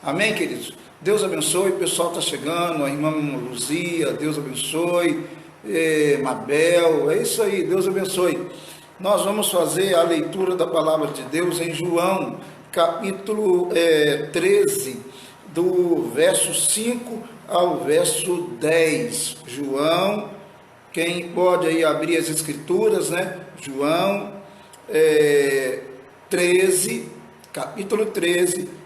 Amém, queridos? Deus abençoe, o pessoal está chegando, a irmã Luzia, Deus abençoe, Mabel, é isso aí, Deus abençoe. Nós vamos fazer a leitura da palavra de Deus em João, capítulo 13, do verso 5 ao verso 10. João, quem pode aí abrir as escrituras, né? João 13, capítulo 13,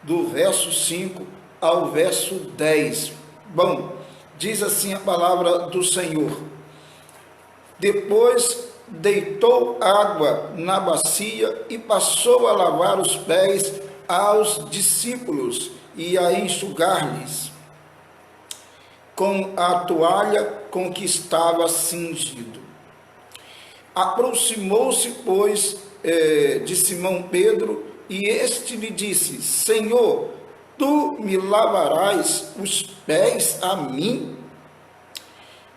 do verso 5 ao verso 10. Bom, diz assim a palavra do Senhor: depois deitou água na bacia e passou a lavar os pés aos discípulos e a enxugar-lhes com a toalha com que estava cingido. Aproximou-se, pois, de Simão Pedro, e este lhe disse: Senhor, tu me lavarás os pés a mim?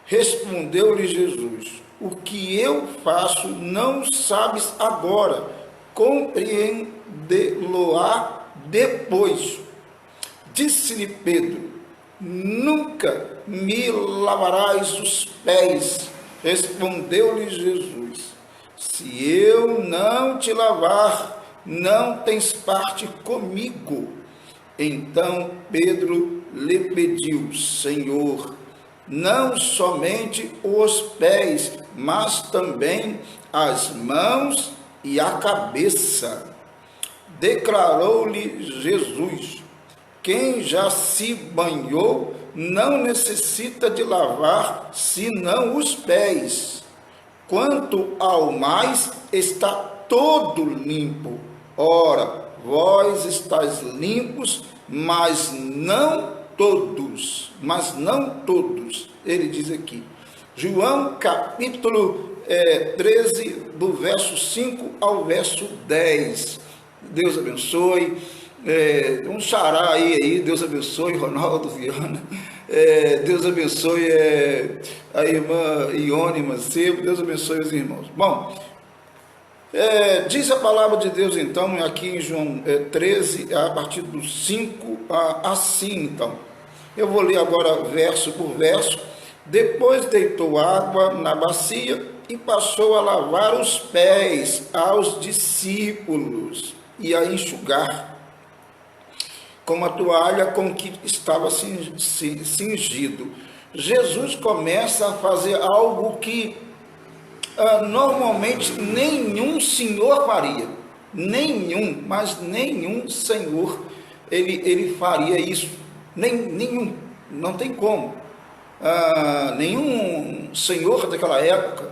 Respondeu-lhe Jesus: o que eu faço não sabes agora, compreendê-lo-á depois. Disse-lhe Pedro: nunca me lavarás os pés. Respondeu-lhe Jesus: se eu não te lavar, não tens parte comigo. Então Pedro lhe pediu: Senhor, não somente os pés, mas também as mãos e a cabeça. Declarou-lhe Jesus: quem já se banhou não necessita de lavar, senão os pés. Quanto ao mais, está todo limpo. Ora, vós estáis limpos, mas não todos. Ele diz aqui. João capítulo 13, do verso 5 ao verso 10. Deus abençoe. Um xará aí, Deus abençoe, Ronaldo Viana, Deus abençoe a irmã Ione Mancebo, Deus abençoe os irmãos. Bom, diz a palavra de Deus então, aqui em João 13, a partir do 5, assim então. Eu vou ler agora verso por verso. Depois deitou água na bacia e passou a lavar os pés aos discípulos e a enxugar com a toalha com que estava cingido. Jesus começa a fazer algo que normalmente nenhum senhor faria. Nenhum senhor ele faria isso. Nenhum, não tem como. Nenhum senhor daquela época,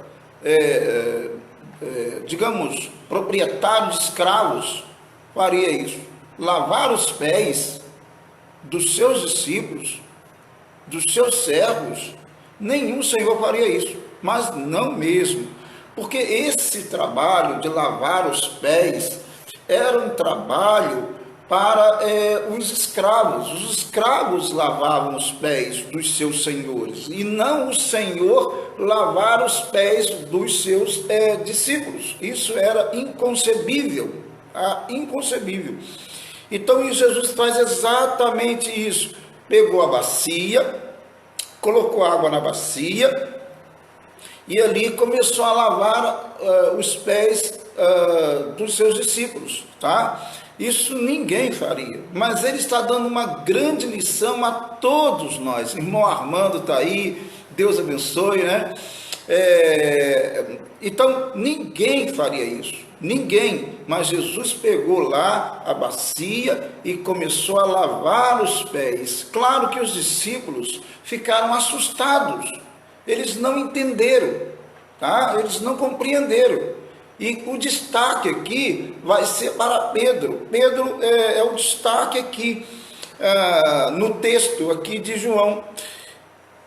digamos, proprietário de escravos, faria isso. Lavar os pés dos seus discípulos, dos seus servos, nenhum senhor faria isso, mas não mesmo, porque esse trabalho de lavar os pés era um trabalho para os escravos lavavam os pés dos seus senhores, e não o senhor lavar os pés dos seus discípulos. Isso era inconcebível, inconcebível. Então Jesus faz exatamente isso. Pegou a bacia, colocou água na bacia e ali começou a lavar os pés dos seus discípulos, tá? Isso ninguém faria, mas ele está dando uma grande lição a todos nós. Irmão Armando está aí, Deus abençoe, né? Então ninguém faria isso. Ninguém, mas Jesus pegou lá a bacia e começou a lavar os pés. Claro que os discípulos ficaram assustados, eles não entenderam, tá? Eles não compreenderam. E o destaque aqui vai ser para Pedro. Pedro é o destaque aqui no texto aqui de João.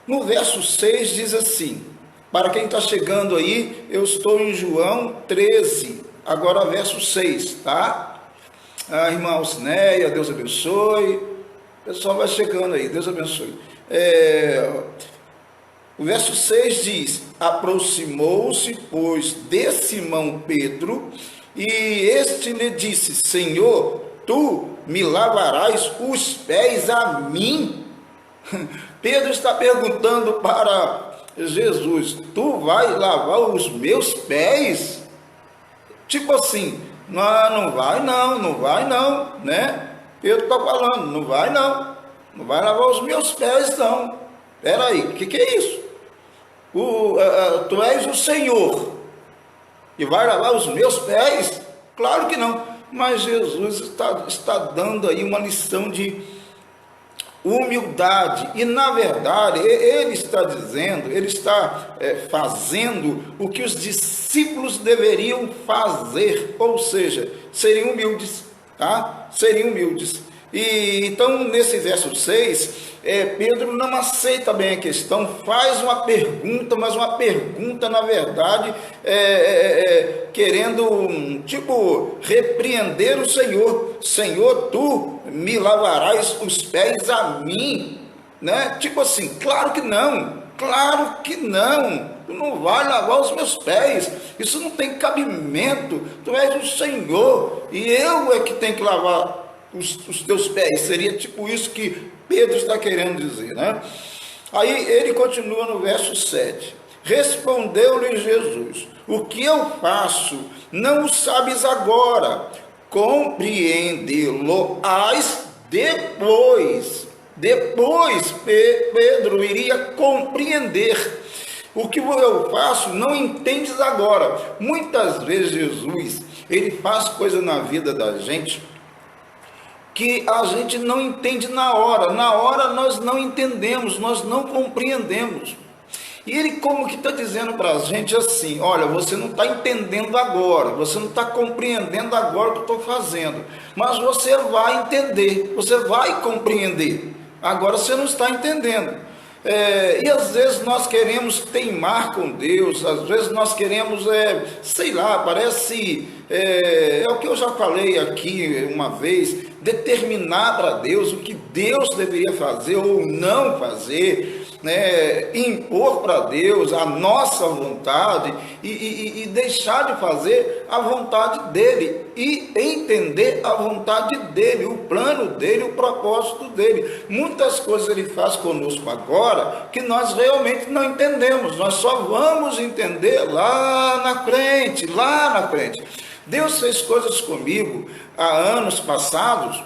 No verso 6 diz assim, para quem está chegando aí, eu estou em João 13, agora verso 6, tá? A irmã Alcineia, Deus abençoe. O pessoal vai chegando aí, Deus abençoe. O verso 6 diz: aproximou-se, pois, de Simão Pedro, e este lhe disse: Senhor, tu me lavarás os pés a mim? Pedro está perguntando para Jesus: tu vai lavar os meus pés? Tipo assim, não vai não, né? Pedro está falando, não vai lavar os meus pés não. Espera aí, o que é isso? Tu és o Senhor e vai lavar os meus pés? Claro que não. Mas Jesus está dando aí uma lição de humildade, e na verdade ele está dizendo, ele está fazendo o que os discípulos deveriam fazer, ou seja, serem humildes, tá? Serem humildes. E então nesse verso 6, Pedro não aceita bem a questão, faz uma pergunta, mas uma pergunta na verdade querendo tipo repreender o Senhor. Senhor, tu me lavarás os pés a mim, né? Tipo assim, claro que não, tu não vai lavar os meus pés, isso não tem cabimento, tu és o Senhor e eu é que tenho que lavar os teus pés. Seria tipo isso que Pedro está querendo dizer, né? Aí ele continua no verso 7. Respondeu-lhe Jesus: o que eu faço não o sabes agora, compreendê-lo-ás depois. Depois Pedro iria compreender. O que eu faço não entendes agora. Muitas vezes Jesus, ele faz coisa na vida da gente que a gente não entende na hora nós não entendemos, nós não compreendemos, e ele como que está dizendo para a gente assim: olha, você não está entendendo agora, você não está compreendendo agora o que eu estou fazendo, mas você vai entender, você vai compreender, agora você não está entendendo. E às vezes nós queremos teimar com Deus, às vezes nós queremos, sei lá, parece, é o que eu já falei aqui uma vez, determinar para Deus o que Deus deveria fazer ou não fazer, né? Impor para Deus a nossa vontade e deixar de fazer a vontade dele e entender a vontade dele, o plano dele, o propósito dele. Muitas coisas ele faz conosco agora que nós realmente não entendemos, nós só vamos entender lá na frente, Deus fez coisas comigo há anos passados.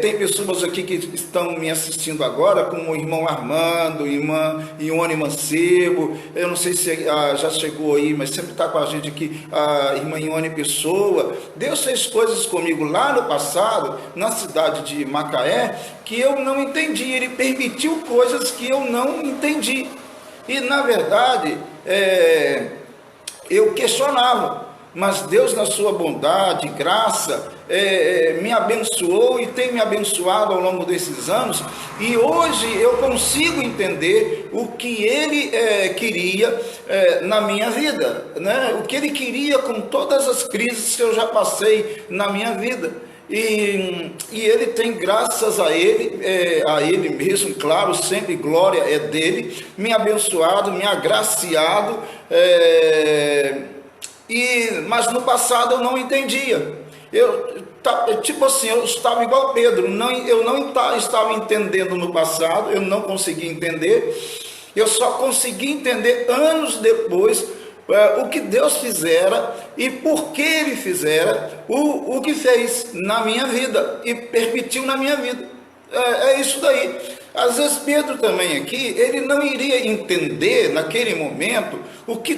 Tem pessoas aqui que estão me assistindo agora, como o irmão Armando, irmã Ione Mancebo, eu não sei se já chegou aí, mas sempre está com a gente aqui, a irmã Ione Pessoa. Deus fez coisas comigo lá no passado, na cidade de Macaé, que eu não entendi. Ele permitiu coisas que eu não entendi, e na verdade eu questionava. Mas Deus, na sua bondade, graça, me abençoou e tem me abençoado ao longo desses anos, e hoje eu consigo entender o que Ele queria na minha vida, né? O que Ele queria com todas as crises que eu já passei na minha vida. E Ele tem, graças a Ele mesmo, claro, sempre glória é dEle, me abençoado, me agraciado, mas no passado eu não entendia. Tipo assim, eu estava igual Pedro, eu não estava entendendo no passado, eu não conseguia entender, eu só consegui entender anos depois o que Deus fizera e por que Ele fizera o que fez na minha vida e permitiu na minha vida. É isso daí. Às vezes Pedro também aqui, ele não iria entender naquele momento o que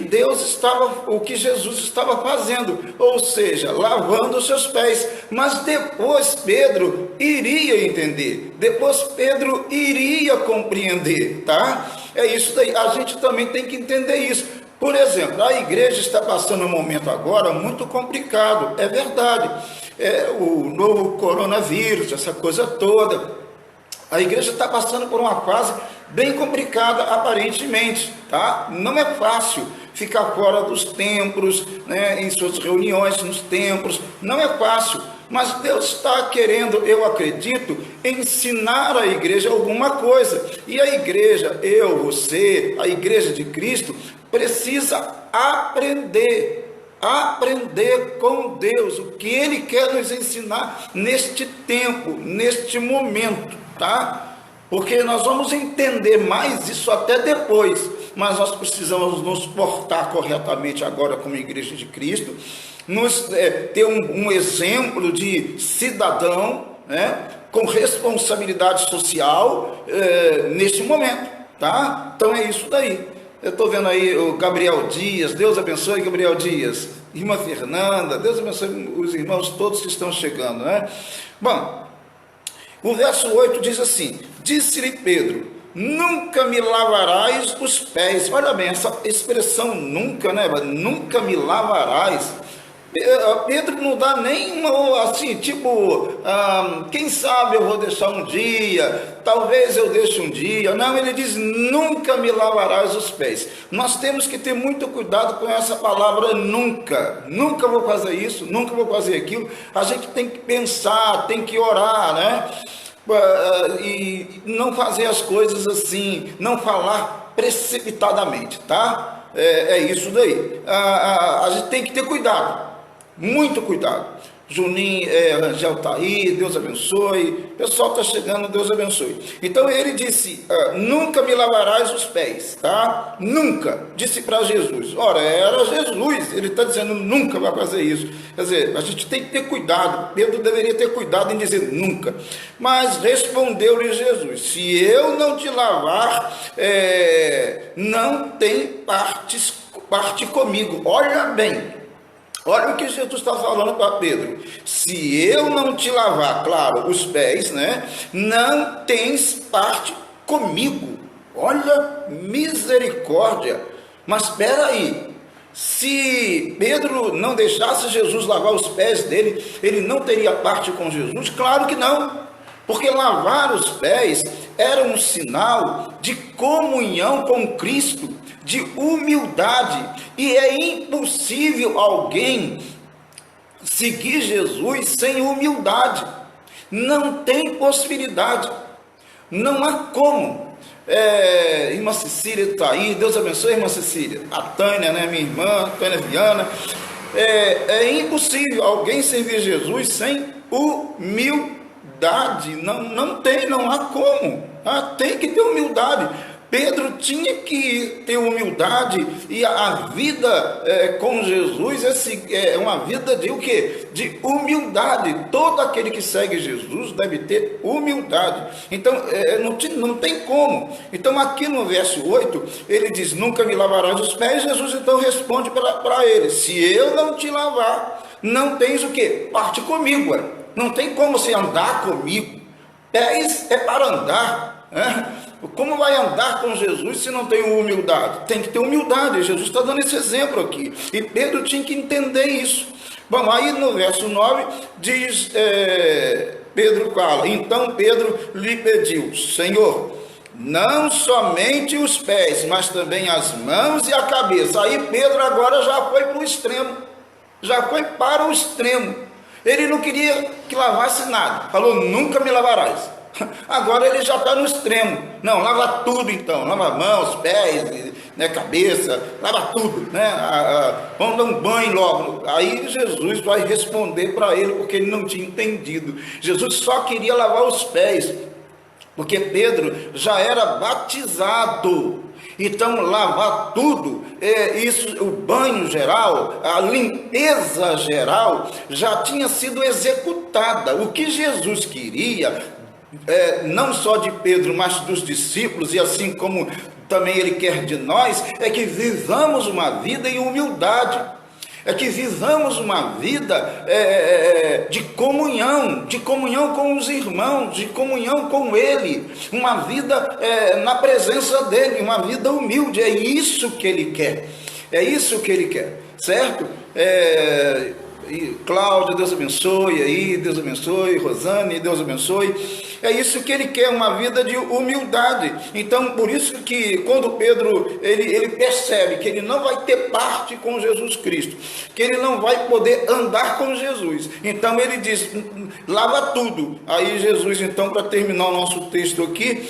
Jesus estava fazendo, ou seja, lavando os seus pés, mas depois Pedro iria entender, depois Pedro iria compreender, tá? É isso daí, a gente também tem que entender isso. Por exemplo, a igreja está passando um momento agora muito complicado, é verdade, o novo coronavírus, essa coisa toda. A igreja está passando por uma fase bem complicada, aparentemente, tá? Não é fácil ficar fora dos templos, né, em suas reuniões nos templos, não é fácil, mas Deus está querendo, eu acredito, ensinar à igreja alguma coisa, e a igreja, você, a igreja de Cristo, precisa aprender aprender com Deus, o que Ele quer nos ensinar neste tempo, neste momento, tá? Porque nós vamos entender mais isso até depois, mas nós precisamos nos portar corretamente agora como Igreja de Cristo, ter um exemplo de cidadão, né, com responsabilidade social neste momento, tá? Então é isso daí. Eu estou vendo aí o Gabriel Dias, Deus abençoe Gabriel Dias, irmã Fernanda, Deus abençoe os irmãos todos que estão chegando, né? Bom, o verso 8 diz assim: disse-lhe Pedro, nunca me lavarás os pés. Olha bem, essa expressão nunca, né? Nunca me lavarás. Pedro não dá nenhuma, assim, tipo, quem sabe eu vou deixar um dia, talvez eu deixe um dia. Não, ele diz, nunca me lavarás os pés. Nós temos que ter muito cuidado com essa palavra nunca. Nunca vou fazer isso, nunca vou fazer aquilo. A gente tem que pensar, tem que orar, né? E não fazer as coisas assim, não falar precipitadamente, tá? É isso daí. A gente tem que ter cuidado. Muito cuidado. Juninho, Rangel está aí, Deus abençoe. O pessoal está chegando, Deus abençoe. Então ele disse, nunca me lavarás os pés, tá? Nunca, disse para Jesus. Ora, era Jesus, ele está dizendo nunca vai fazer isso. Quer dizer, a gente tem que ter cuidado. Pedro deveria ter cuidado em dizer nunca. Mas respondeu-lhe Jesus, se eu não te lavar, não tem parte comigo. Olha bem. Olha o que Jesus está falando para Pedro. Se eu não te lavar, claro, os pés, né? Não tens parte comigo. Olha, misericórdia. Mas espera aí. Se Pedro não deixasse Jesus lavar os pés dele, ele não teria parte com Jesus? Claro que não. Porque lavar os pés era um sinal de comunhão com Cristo, de humildade, e é impossível alguém seguir Jesus sem humildade. Não tem possibilidade, não há como. Irmã Cecília está aí, Deus abençoe, irmã Cecília. A Tânia, né, minha irmã, Tânia Viana. É impossível alguém servir Jesus sem humildade. Não há como. Tem que ter humildade. Pedro tinha que ter humildade, e a vida com Jesus é uma vida de o quê? De humildade. Todo aquele que segue Jesus deve ter humildade. Então, não tem como. Então, aqui no verso 8, ele diz, nunca me lavarás os pés. Jesus então responde para ele, se eu não te lavar, não tens o quê? Parte comigo. Não tem como você andar comigo. Pés é para andar, né? Como vai andar com Jesus se não tem humildade? Tem que ter humildade. Jesus está dando esse exemplo aqui. E Pedro tinha que entender isso. Bom, aí no verso 9 diz, Pedro fala, então Pedro lhe pediu, Senhor, não somente os pés, mas também as mãos e a cabeça. Aí Pedro agora já foi para o extremo. Já foi para o extremo. Ele não queria que lavasse nada. Falou, nunca me lavarás. Agora ele já está no extremo. Não, lava tudo então. Lava mãos, pés, né, cabeça, lava tudo, né? Vamos dar um banho logo. Aí Jesus vai responder para ele, porque ele não tinha entendido. Jesus só queria lavar os pés, porque Pedro já era batizado. Então, lavar tudo, o banho geral, a limpeza geral, já tinha sido executada. O que Jesus queria, não só de Pedro, mas dos discípulos, e assim como também ele quer de nós, é que vivamos uma vida em humildade. É que vivamos uma vida de comunhão com os irmãos, de comunhão com Ele, uma vida na presença dEle, uma vida humilde. É isso que Ele quer, certo? E Cláudia, Deus abençoe aí, Deus abençoe, Rosane, Deus abençoe. É isso que ele quer, uma vida de humildade. Então, por isso que quando Pedro, ele percebe que ele não vai ter parte com Jesus Cristo, que ele não vai poder andar com Jesus, então ele diz, lava tudo. Aí Jesus, então, para terminar o nosso texto aqui,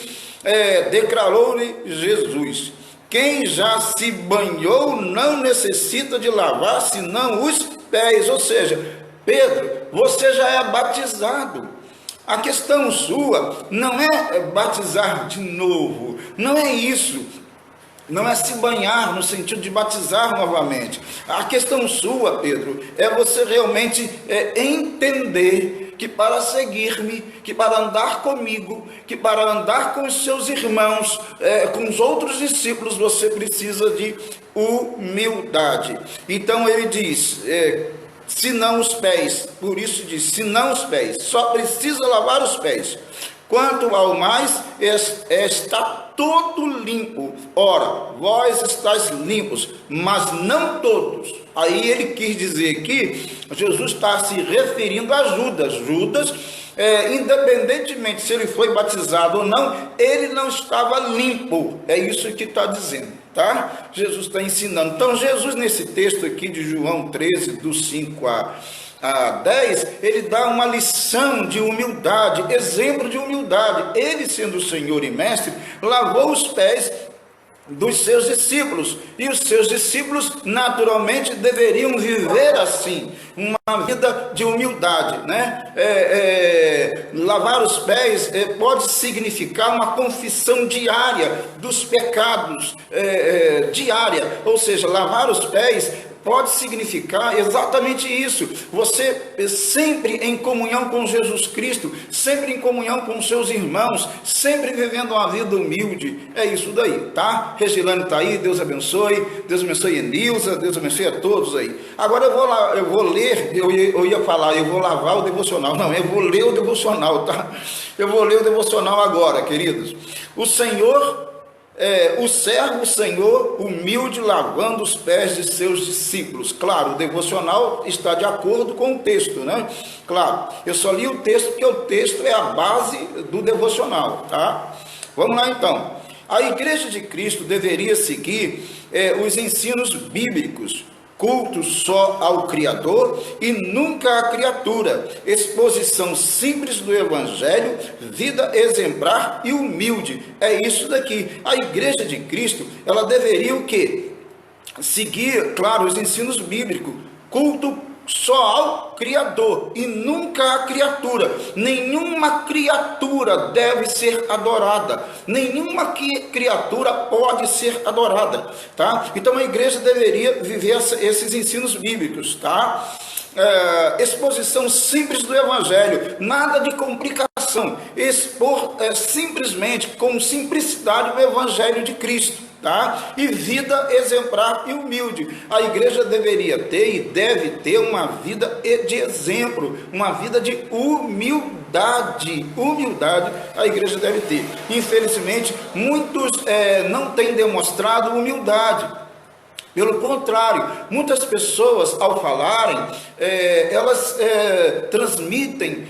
declarou-lhe Jesus, quem já se banhou não necessita de lavar senão os pés. Ou seja, Pedro, você já é batizado. A questão sua não é batizar de novo, não é isso. Não é se banhar no sentido de batizar novamente. A questão sua, Pedro, é você realmente entender que para seguir-me, que para andar comigo, que para andar com os seus irmãos, com os outros discípulos, você precisa de humildade. Então ele diz, senão os pés, por isso diz, senão os pés, só precisa lavar os pés. Quanto ao mais, está todo limpo. Ora, vós estáis limpos, mas não todos. Aí ele quis dizer que Jesus está se referindo a Judas. Judas, independentemente se ele foi batizado ou não, ele não estava limpo. É isso que está dizendo, tá? Jesus está ensinando. Então, Jesus, nesse texto aqui de João 13, do 5 a 10, ele dá uma lição de humildade, exemplo de humildade. Ele, sendo o Senhor e Mestre, lavou os pés dos seus discípulos, e os seus discípulos naturalmente deveriam viver assim, uma vida de humildade, né? Lavar os pés pode significar uma confissão diária dos pecados, diária, ou seja, lavar os pés pode significar exatamente isso, você sempre em comunhão com Jesus Cristo, sempre em comunhão com seus irmãos, sempre vivendo uma vida humilde, é isso daí, tá? Regilane está aí, Deus abençoe Enilza, Deus abençoe a todos aí. Agora eu vou ler, eu ia falar, eu vou lavar o devocional, não, eu vou ler o devocional, tá? Eu vou ler o devocional agora, queridos. O servo Senhor humilde lavando os pés de seus discípulos. Claro, o devocional está de acordo com o texto, né? Claro, eu só li o texto porque o texto é a base do devocional, tá? Vamos lá então. A Igreja de Cristo deveria seguir os ensinos bíblicos, culto só ao Criador e nunca à criatura, exposição simples do Evangelho, vida exemplar e humilde. É isso daqui. A Igreja de Cristo, ela deveria o quê? Seguir, claro, os ensinos bíblicos, culto só ao Criador e nunca à criatura. Nenhuma criatura deve ser adorada, nenhuma criatura pode ser adorada, tá? Então a igreja deveria viver esses ensinos bíblicos, tá? Exposição simples do Evangelho, nada de complicação, expor simplesmente com simplicidade o Evangelho de Cristo, tá? E vida exemplar e humilde. A igreja deveria ter e deve ter uma vida de exemplo, uma vida de humildade. Humildade a igreja deve ter. Infelizmente, muitos não têm demonstrado humildade. Pelo contrário, muitas pessoas, ao falarem, elas transmitem,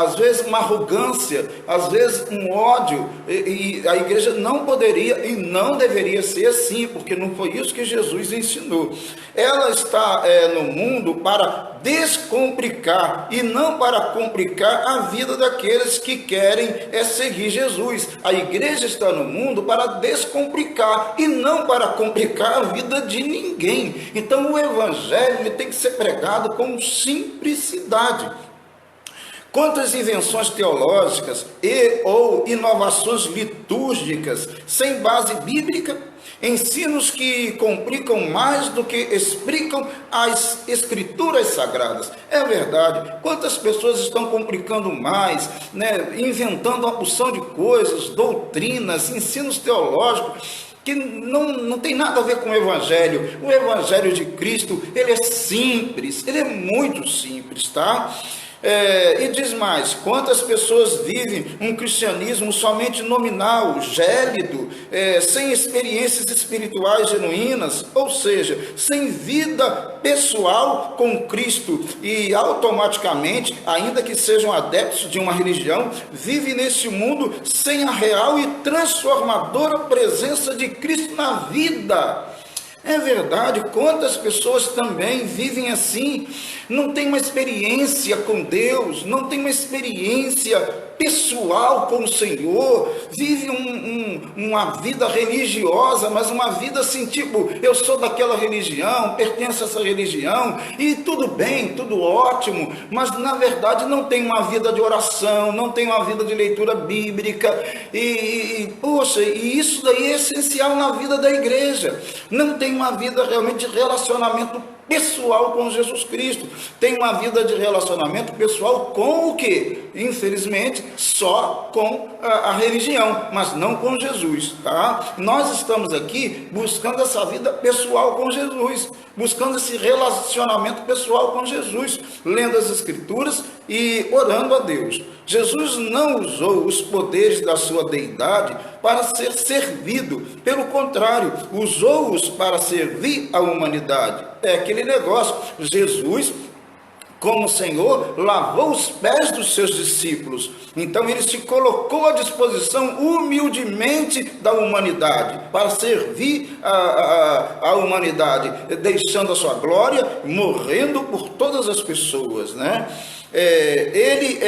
às vezes, uma arrogância, às vezes, um ódio, e a igreja não poderia e não deveria ser assim, porque não foi isso que Jesus ensinou. Ela está no mundo para descomplicar e não para complicar a vida daqueles que querem seguir Jesus. A igreja está no mundo para descomplicar e não para complicar a vida de ninguém. Então o evangelho tem que ser pregado com simplicidade. Quantas invenções teológicas ou inovações litúrgicas sem base bíblica, ensinos que complicam mais do que explicam as escrituras sagradas. É verdade, quantas pessoas estão complicando mais, né? Inventando uma porção de coisas, doutrinas, ensinos teológicos, que não tem nada a ver com o Evangelho. O Evangelho de Cristo, ele é simples, ele é muito simples, tá? E diz mais, quantas pessoas vivem um cristianismo somente nominal, gélido, sem experiências espirituais genuínas, ou seja, sem vida pessoal com Cristo, e automaticamente, ainda que sejam adeptos de uma religião, vivem neste mundo sem a real e transformadora presença de Cristo na vida. É verdade, quantas pessoas também vivem assim, não tem uma experiência com Deus, não tem uma experiência pessoal com o Senhor, vive uma vida religiosa, mas uma vida assim, tipo, eu sou daquela religião, pertenço a essa religião, e tudo bem, tudo ótimo, mas na verdade não tem uma vida de oração, não tem uma vida de leitura bíblica, poxa, e isso daí é essencial na vida da igreja. Não tem uma vida realmente de relacionamento pessoal com Jesus Cristo, tem uma vida de relacionamento pessoal com o quê? Infelizmente, só com a religião, mas não com Jesus, tá? Nós estamos aqui buscando essa vida pessoal com Jesus, buscando esse relacionamento pessoal com Jesus, lendo as Escrituras e orando a Deus. Jesus não usou os poderes da sua deidade para ser servido, pelo contrário, usou-os para servir a humanidade. É aquele negócio, Jesus, como Senhor, lavou os pés dos seus discípulos. Então ele se colocou à disposição humildemente da humanidade, para servir a humanidade, deixando a sua glória, morrendo por todas as pessoas, né? Ele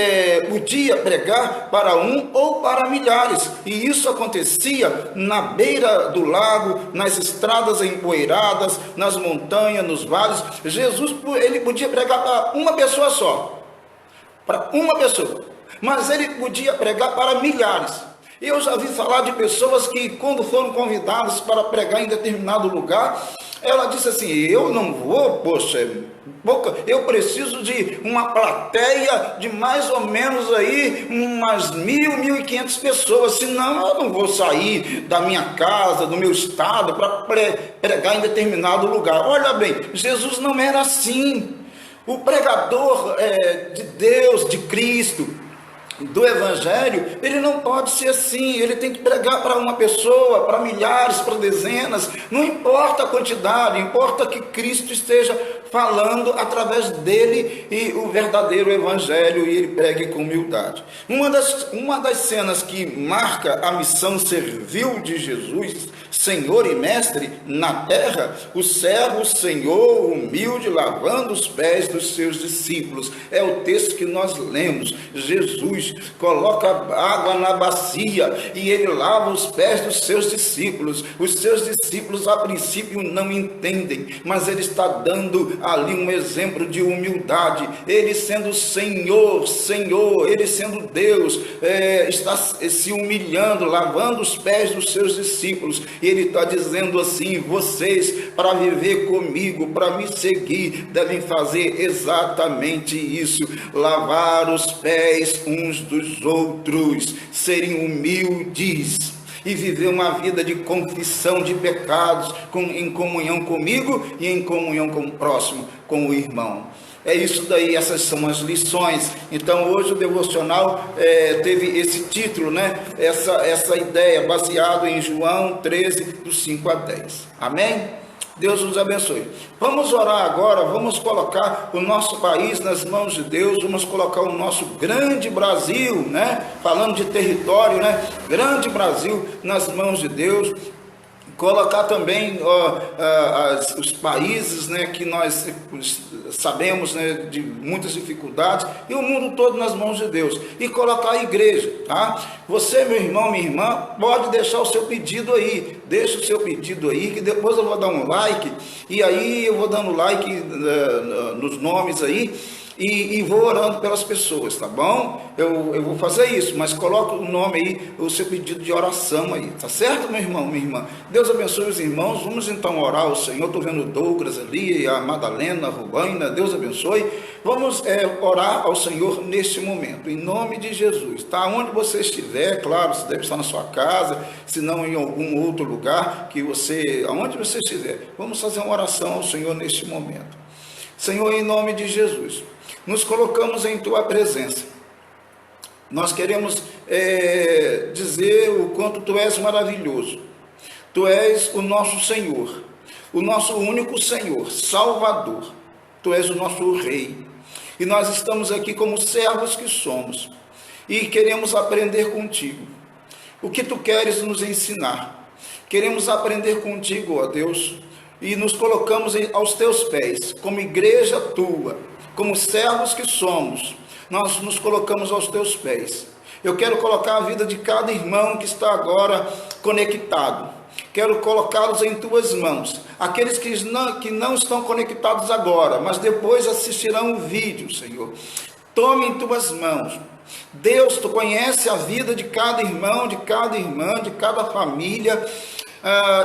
podia pregar para um ou para milhares, e isso acontecia na beira do lago, nas estradas empoeiradas, nas montanhas, nos vales. Jesus, ele podia pregar para uma pessoa só, para uma pessoa, mas ele podia pregar para milhares. Eu já vi falar de pessoas que, quando foram convidadas para pregar em determinado lugar, ela disse assim: eu não vou, poxa, eu preciso de uma plateia de mais ou menos aí umas 1.000, 1.500 pessoas, senão eu não vou sair da minha casa, do meu estado, para pregar em determinado lugar. Olha bem, Jesus não era assim. O pregador de Deus, de Cristo, do Evangelho, ele não pode ser assim. Ele tem que pregar para uma pessoa, para milhares, para dezenas, não importa a quantidade, importa que Cristo esteja falando através dele e o verdadeiro Evangelho, e ele pregue com humildade. Uma das cenas que marca a missão servil de Jesus, Senhor e Mestre na terra, o servo Senhor humilde lavando os pés dos seus discípulos. É o texto que nós lemos. Jesus coloca água na bacia e ele lava os pés dos seus discípulos. Os seus discípulos a princípio não entendem, mas ele está dando ali um exemplo de humildade. Ele sendo Senhor, ele sendo Deus, está se humilhando, lavando os pés dos seus discípulos. E ele está dizendo assim: vocês, para viver comigo, para me seguir, devem fazer exatamente isso, lavar os pés uns dos outros, serem humildes e viver uma vida de confissão de pecados, em comunhão comigo e em comunhão com o próximo, com o irmão. É isso daí, essas são as lições. Então hoje o devocional teve esse título, né? Essa ideia, baseado em João 13, do 5 a 10. Amém? Deus nos abençoe. Vamos orar agora, vamos colocar o nosso país nas mãos de Deus, vamos colocar o nosso grande Brasil, né? Falando de território, né? Grande Brasil nas mãos de Deus. Colocar também os países, né, que nós sabemos, né, de muitas dificuldades, e o mundo todo nas mãos de Deus, e colocar a igreja, tá? Você, meu irmão, minha irmã, pode deixar o seu pedido aí, deixa o seu pedido aí, que depois eu vou dar um like, e aí eu vou dando like nos nomes aí, e vou orando pelas pessoas, tá bom? Eu vou fazer isso, mas coloca o nome aí, o seu pedido de oração aí, tá certo, meu irmão, minha irmã? Deus abençoe os irmãos. Vamos então orar ao Senhor. Estou vendo o Douglas ali, a Madalena, a Rubaina, Deus abençoe. Vamos orar ao Senhor neste momento, em nome de Jesus, tá? Onde você estiver, claro, você deve estar na sua casa, se não em algum outro lugar, aonde você estiver, vamos fazer uma oração ao Senhor neste momento. Senhor, em nome de Jesus, nos colocamos em Tua presença. Nós queremos dizer o quanto Tu és maravilhoso. Tu és o nosso Senhor, o nosso único Senhor, Salvador. Tu és o nosso Rei. E nós estamos aqui como servos que somos. E queremos aprender contigo. O que Tu queres nos ensinar? Queremos aprender contigo, ó Deus, e nos colocamos aos teus pés, como igreja tua, como servos que somos, nós nos colocamos aos teus pés. Eu quero colocar a vida de cada irmão que está agora conectado. Quero colocá-los em tuas mãos. Aqueles que não estão conectados agora, mas depois assistirão o vídeo, Senhor. Tome em tuas mãos. Deus, tu conhece a vida de cada irmão, de cada irmã, de cada família.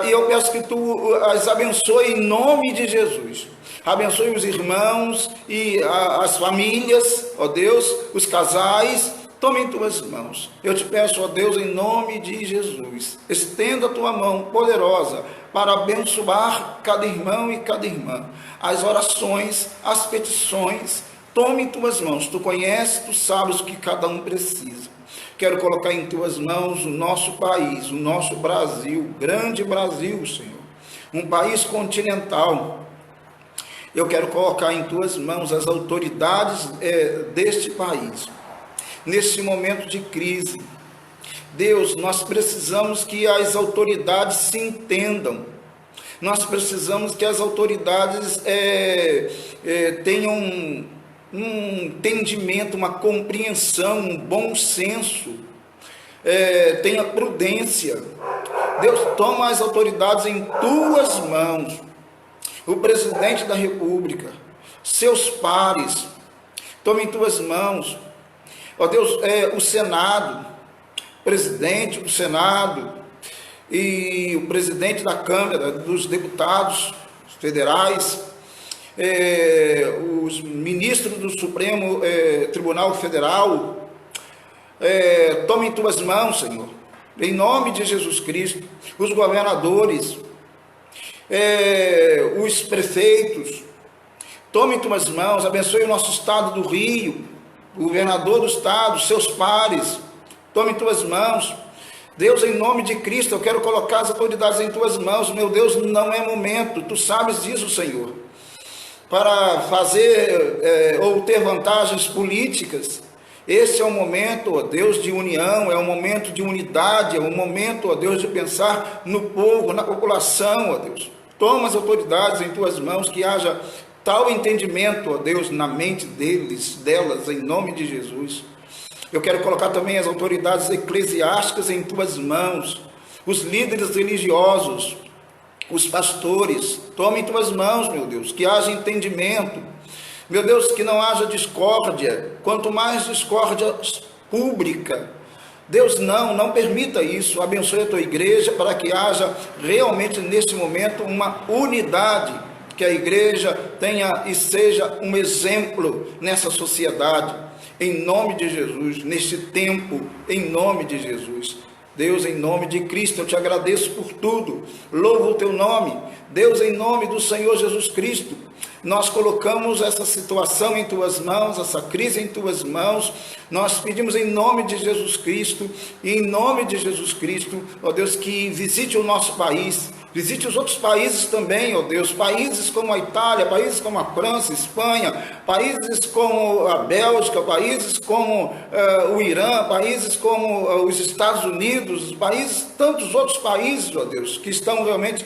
E eu peço que tu as abençoe em nome de Jesus. Abençoe os irmãos e as famílias, ó Deus, os casais. Tome em tuas mãos. Eu te peço, ó Deus, em nome de Jesus, estenda a tua mão poderosa para abençoar cada irmão e cada irmã. As orações, as petições, tome em tuas mãos. Tu conheces, tu sabes o que cada um precisa. Quero colocar em tuas mãos o nosso país, o nosso Brasil, grande Brasil, Senhor. Um país continental. Eu quero colocar em tuas mãos as autoridades deste país. Nesse momento de crise, Deus, nós precisamos que as autoridades se entendam. Nós precisamos que as autoridades tenham um entendimento, uma compreensão, um bom senso, tenha prudência. Deus, toma as autoridades em tuas mãos. O presidente da República, seus pares, toma em tuas mãos. Ó Deus, o Senado, presidente do Senado e o presidente da Câmara dos Deputados Federais, os ministros do Supremo Tribunal Federal, toma em tuas mãos, Senhor, em nome de Jesus Cristo, os governadores, os prefeitos, toma em tuas mãos, abençoe o nosso estado do Rio, o governador do estado, seus pares, tome em tuas mãos. Deus, em nome de Cristo, eu quero colocar as autoridades em tuas mãos. Meu Deus, não é momento, tu sabes disso, Senhor, para fazer ou ter vantagens políticas. Esse é o momento, ó Deus, de união, é um momento de unidade, é um momento, ó Deus, de pensar no povo, na população, ó Deus. Toma as autoridades em tuas mãos, que haja tal entendimento, ó Deus, na mente delas, em nome de Jesus. Eu quero colocar também as autoridades eclesiásticas em tuas mãos, os líderes religiosos, os pastores, toma em tuas mãos, meu Deus, que haja entendimento, meu Deus, que não haja discórdia, quanto mais discórdia pública. Deus, não permita isso. Abençoe a tua igreja para que haja realmente neste momento uma unidade, que a igreja tenha e seja um exemplo nessa sociedade, em nome de Jesus, neste tempo, em nome de Jesus. Deus, em nome de Cristo, eu te agradeço por tudo, louvo o teu nome. Deus, em nome do Senhor Jesus Cristo, nós colocamos essa situação em tuas mãos, essa crise em tuas mãos. Nós pedimos em nome de Jesus Cristo, e em nome de Jesus Cristo, ó Deus, que visite o nosso país, visite os outros países também, ó Deus, países como a Itália, países como a França, Espanha, países como a Bélgica, países como o Irã, países como os Estados Unidos, países, tantos outros países, ó Deus, que estão realmente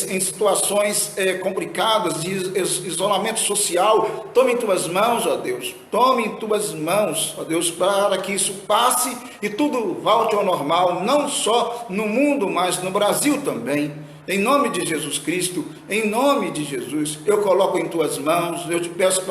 em situações complicadas, de isolamento social. Tome em tuas mãos, ó Deus, tome em tuas mãos, ó Deus, para que isso passe e tudo volte ao normal, não só no mundo, mas no Brasil também. Em nome de Jesus Cristo, em nome de Jesus, eu coloco em tuas mãos, eu te peço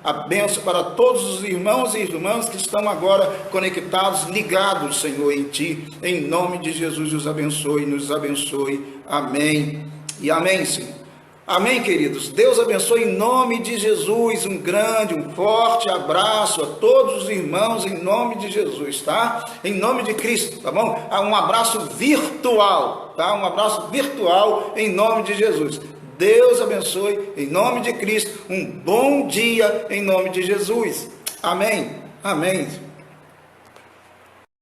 a bênção para todos os irmãos e irmãs que estão agora conectados, ligados, Senhor, em ti. Em nome de Jesus, nos abençoe. Amém e amém, Senhor. Amém, queridos. Deus abençoe em nome de Jesus. Um grande, um forte abraço a todos os irmãos em nome de Jesus, tá? Em nome de Cristo, tá bom? Um abraço virtual, tá? Um abraço virtual em nome de Jesus. Deus abençoe em nome de Cristo. Um bom dia em nome de Jesus. Amém. Amém.